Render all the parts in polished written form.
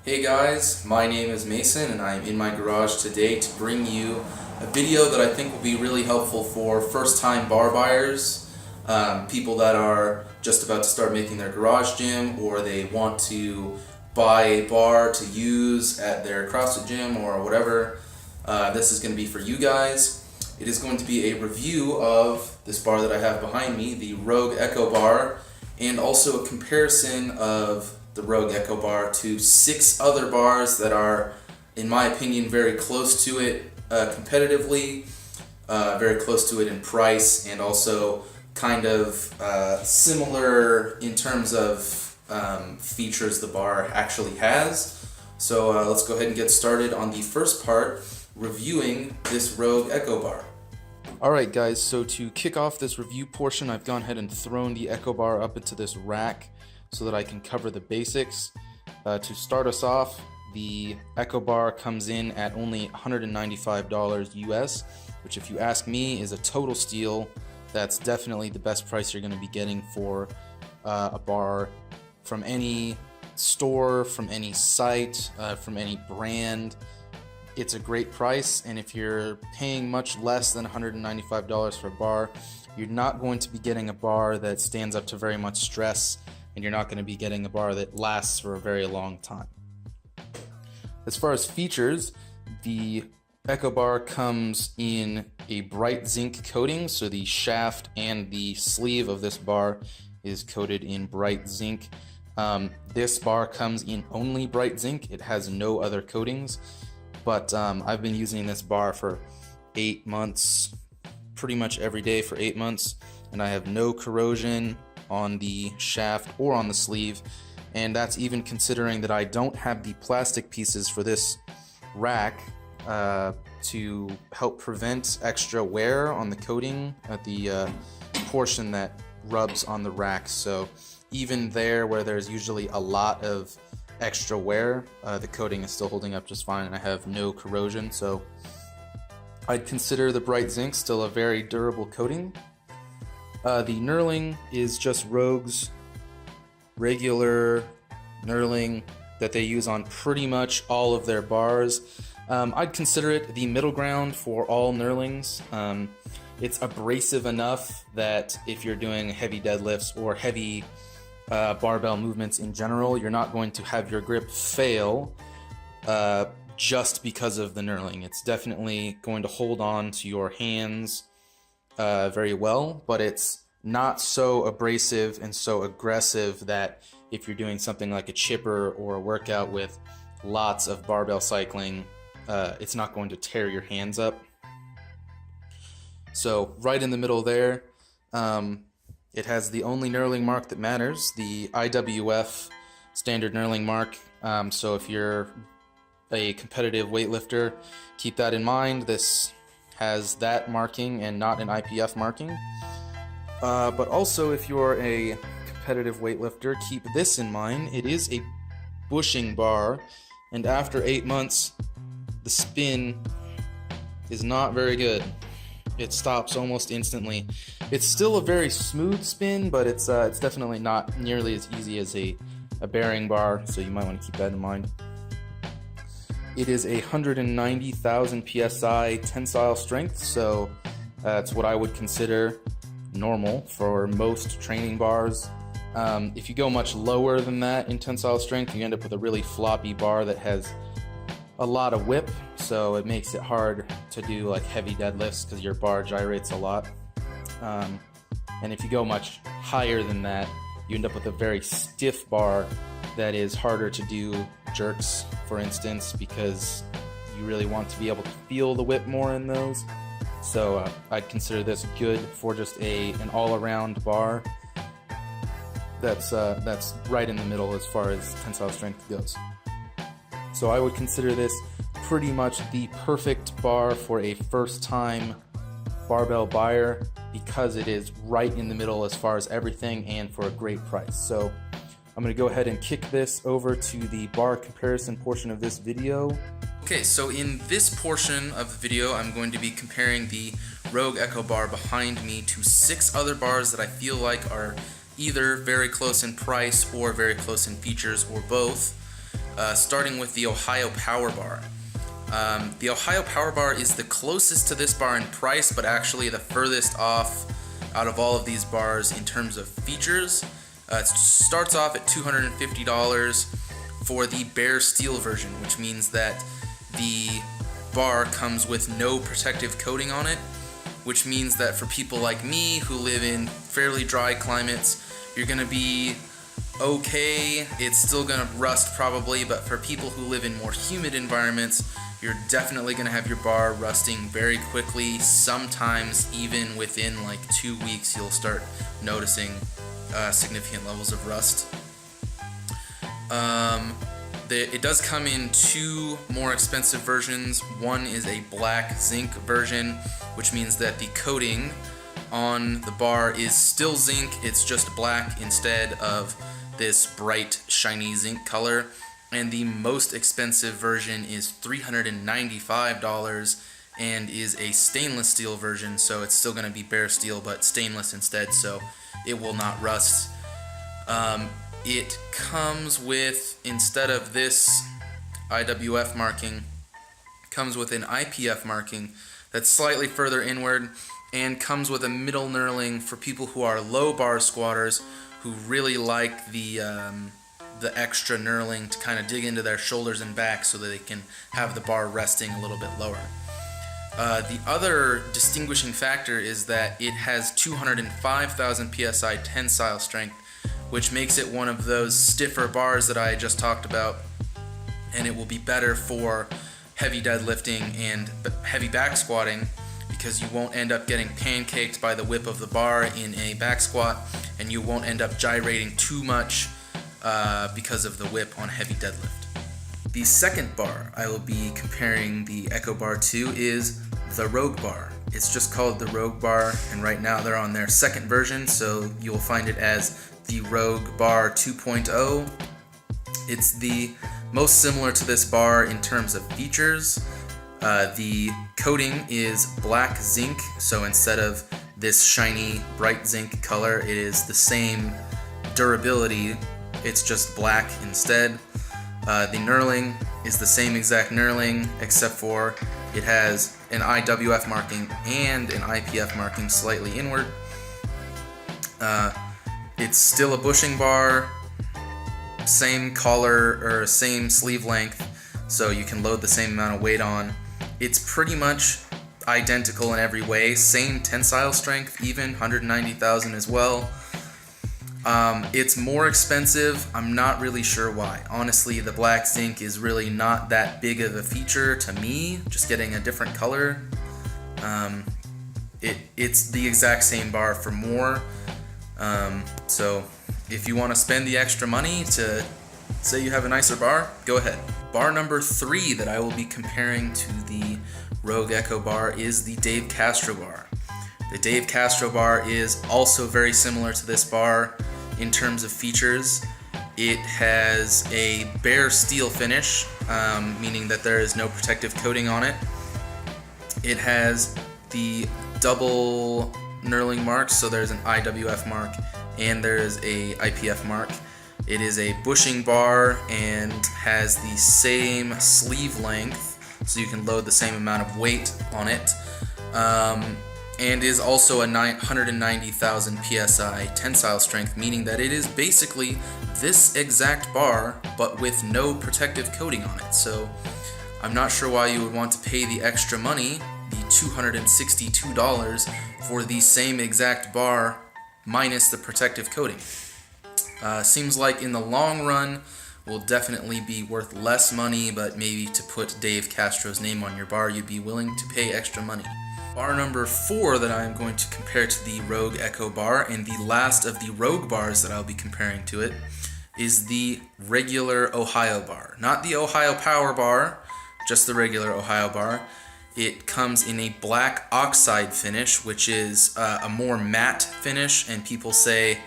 Hey guys, my name is Mason and I'm in my garage today to bring you a video that I think will be really helpful for first-time bar buyers, people that are just about to start making their garage gym, or they want to buy a bar to use at their CrossFit gym or whatever. This is going to be for you guys. It is going to be a review of this bar that I have behind me, the Rogue Echo Bar, and also a comparison of the Rogue Echo Bar to 6 other bars that are, in my opinion, very close to it competitively, very close to it in price, and also kind of similar in terms of features the bar actually has. So let's go ahead and get started on the first part, reviewing this Rogue Echo Bar. Alright guys, so to kick off this review portion, I've gone ahead and thrown the Echo Bar up into this rack so that I can cover the basics. To start us off, the Echo Bar comes in at only $195 US, which if you ask me is a total steal. That's definitely the best price you're going to be getting for a bar from any store, from any site, from any brand. It's a great price, and if you're paying much less than $195 for a bar, you're not going to be getting a bar that stands up to very much stress, and you're not going to be getting a bar that lasts for a very long time. As far as features, the Echo Bar comes in a bright zinc coating, so the shaft and the sleeve of this bar is coated in bright zinc. This bar comes in only bright zinc. It has no other coatings, but I've been using this bar for 8 months, pretty much every day for 8 months, and I have no corrosion on the shaft or on the sleeve, and that's even considering that I don't have the plastic pieces for this rack to help prevent extra wear on the coating at the portion that rubs on the rack. So even there where there's usually a lot of extra wear, the coating is still holding up just fine, and I have no corrosion, so I'd consider the bright zinc still a very durable coating. The knurling is just Rogue's regular knurling that they use on pretty much all of their bars. I'd consider it the middle ground for all knurlings. It's abrasive enough that if you're doing heavy deadlifts or heavy barbell movements in general, you're not going to have your grip fail just because of the knurling. It's definitely going to hold on to your hands very well, but it's not so abrasive and so aggressive that if you're doing something like a chipper or a workout with lots of barbell cycling, it's not going to tear your hands up. So right in the middle there, it has the only knurling mark that matters, the IWF standard knurling mark. So if you're a competitive weightlifter, keep that in mind. This has that marking and not an IPF marking. But also, if you're a competitive weightlifter, keep this in mind. It is a bushing bar, and after 8 months, the spin is not very good. It stops almost instantly. It's still a very smooth spin, but it's definitely not nearly as easy as a bearing bar, so you might want to keep that in mind. It is a 190,000 psi tensile strength, so that's what I would consider normal for most training bars. If you go much lower than that in tensile strength, you end up with a really floppy bar that has a lot of whip, so it makes it hard to do like heavy deadlifts because your bar gyrates a lot. And if you go much higher than that, you end up with a very stiff bar that is harder to do jerks, for instance, because you really want to be able to feel the whip more in those. So I'd consider this good for just an all-around bar that's right in the middle as far as tensile strength goes. So I would consider this pretty much the perfect bar for a first-time barbell buyer because it is right in the middle as far as everything and for a great price. So I'm going to go ahead and kick this over to the bar comparison portion of this video. Okay, so in this portion of the video, I'm going to be comparing the Rogue Echo Bar behind me to 6 other bars that I feel like are either very close in price or very close in features or both. starting with the Ohio Power Bar. The Ohio Power Bar is the closest to this bar in price, but actually the furthest off out of all of these bars in terms of features. It starts off at $250 for the bare steel version, which means that the bar comes with no protective coating on it, which means that for people like me who live in fairly dry climates, you're going to be okay. It's still going to rust probably, but for people who live in more humid environments, you're definitely going to have your bar rusting very quickly. Sometimes even within like 2 weeks you'll start noticing significant levels of rust. It does come in two more expensive versions. One is a black zinc version, which means that the coating on the bar is still zinc, it's just black instead of this bright shiny zinc color. And the most expensive version is $395 and is a stainless steel version, so it's still going to be bare steel but stainless instead, so it will not rust. It comes with, instead of this IWF marking, comes with an IPF marking that's slightly further inward, and comes with a middle knurling for people who are low bar squatters who really like the extra knurling to kind of dig into their shoulders and back so that they can have the bar resting a little bit lower. The other distinguishing factor is that it has 205,000 psi tensile strength, which makes it one of those stiffer bars that I just talked about, and it will be better for heavy deadlifting and heavy back squatting because you won't end up getting pancaked by the whip of the bar in a back squat, and you won't end up gyrating too much because of the whip on heavy deadlift. The second bar I will be comparing the Echo Bar to is the Rogue Bar. It's just called the Rogue Bar, and right now they're on their second version, so you'll find it as the Rogue Bar 2.0. It's the most similar to this bar in terms of features. The coating is black zinc, so instead of this shiny bright zinc color, it is the same durability, it's just black instead. The knurling is the same exact knurling, except for it has an IWF marking and an IPF marking slightly inward. It's still a bushing bar, same collar or same sleeve length, so you can load the same amount of weight on. It's pretty much identical in every way, same tensile strength, even 190,000 as well. It's more expensive. I'm not really sure why. Honestly, the black zinc is really not that big of a feature to me, just getting a different color. It's the exact same bar for more. So if you want to spend the extra money to say you have a nicer bar, go ahead. Bar number 3 that I will be comparing to the Rogue Echo Bar is the Dave Castro Bar. The Dave Castro Bar is also very similar to this bar in terms of features. It has a bare steel finish, meaning that there is no protective coating on it. It has the double knurling marks, so there's an IWF mark and there is a IPF mark. It is a bushing bar and has the same sleeve length, so you can load the same amount of weight on it, and is also a 190,000 psi tensile strength, meaning that it is basically this exact bar but with no protective coating on it. So I'm not sure why you would want to pay the extra money, the $262, for the same exact bar minus the protective coating. Seems like in the long run will definitely be worth less money, but maybe to put Dave Castro's name on your bar, you'd be willing to pay extra money. Bar number 4 that I am going to compare to the Rogue Echo Bar, and the last of the Rogue bars that I'll be comparing to it, is the regular Ohio Bar. Not the Ohio Power Bar, just the regular Ohio Bar. It comes in a black oxide finish, which is a more matte finish, and people say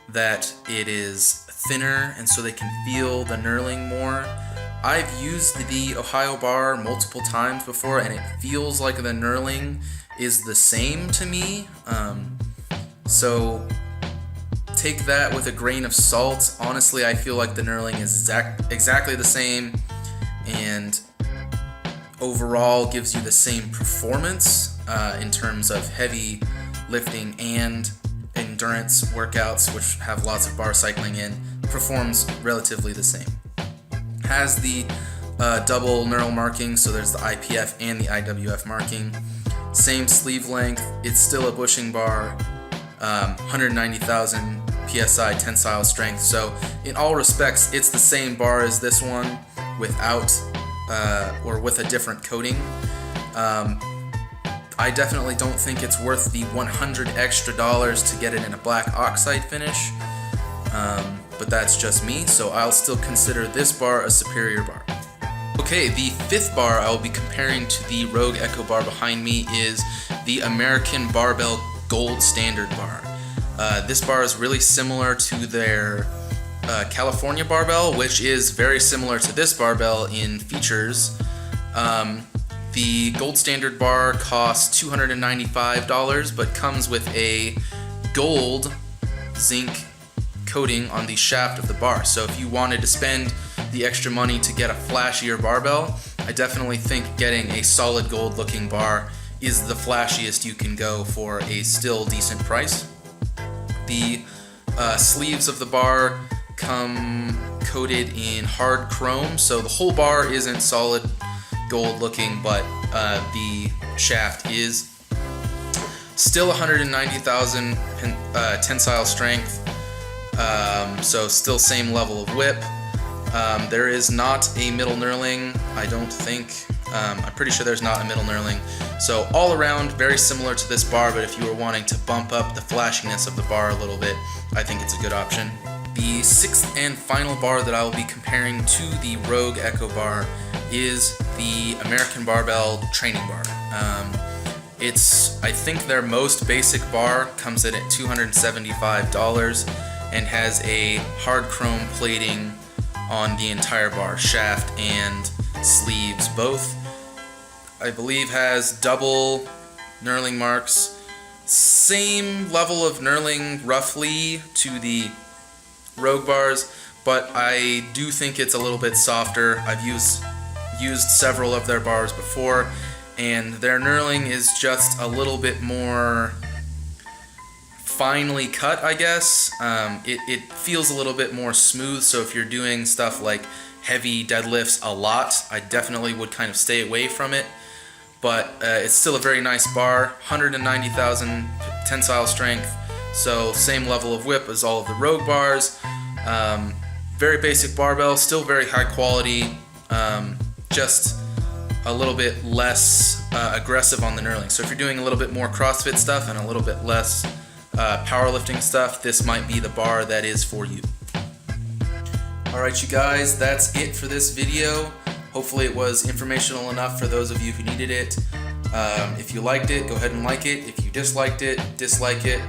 that it is thinner and so they can feel the knurling more. I've used the Ohio Bar multiple times before, and it feels like the knurling is the same to me. So take that with a grain of salt. Honestly, I feel like the knurling is exactly the same, and overall gives you the same performance in terms of heavy lifting and endurance workouts, which have lots of bar cycling in. Performs relatively the same. Has the double knurl marking, so there's the IPF and the IWF marking. Same sleeve length. It's still a bushing bar, 190,000 psi tensile strength. So in all respects, it's the same bar as this one without or with a different coating. I definitely don't think it's worth the $100 extra to get it in a black oxide finish, but that's just me, so I'll still consider this bar a superior bar. Okay, the fifth bar I will be comparing to the Rogue Echo bar behind me is the American Barbell Gold Standard bar. This bar is really similar to their California barbell, which is very similar to this barbell in features. The Gold Standard bar costs $295, but comes with a gold zinc coating on the shaft of the bar. So if you wanted to spend the extra money to get a flashier barbell, I definitely think getting a solid gold looking bar is the flashiest you can go for a still decent price. The sleeves of the bar come coated in hard chrome, so the whole bar isn't solid gold looking, but the shaft is. Still 190,000 tensile strength, so still same level of whip. There is not a middle knurling, I don't think. I'm pretty sure there's not a middle knurling. So all around, very similar to this bar, but if you were wanting to bump up the flashiness of the bar a little bit, I think it's a good option. The sixth and final bar that I will be comparing to the Rogue Echo bar is the American Barbell Training Bar. It's, I think, their most basic bar, comes in at $275 and has a hard chrome plating on the entire bar, shaft and sleeves both. I believe has double knurling marks, same level of knurling roughly to the Rogue bars, but I do think it's a little bit softer. I've used several of their bars before, and their knurling is just a little bit more finely cut, I guess. It feels a little bit more smooth, so if you're doing stuff like heavy deadlifts a lot, I definitely would kind of stay away from it. But it's still a very nice bar, 190,000 tensile strength, so same level of whip as all of the Rogue bars. Very basic barbell, still very high quality, just a little bit less aggressive on the knurling. So if you're doing a little bit more CrossFit stuff and a little bit less powerlifting stuff, this might be the bar that is for you. Alright, you guys, that's it for this video. Hopefully it was informational enough for those of you who needed it. If you liked it, go ahead and like it. If you disliked it, dislike it.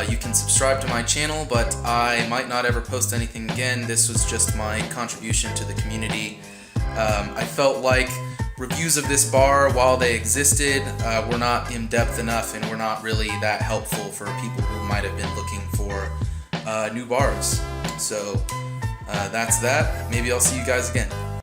You can subscribe to my channel, but I might not ever post anything again. This was just my contribution to the community. I felt like reviews of this bar, while they existed, were not in-depth enough and were not really that helpful for people who might have been looking for new bars. So that's that. Maybe I'll see you guys again.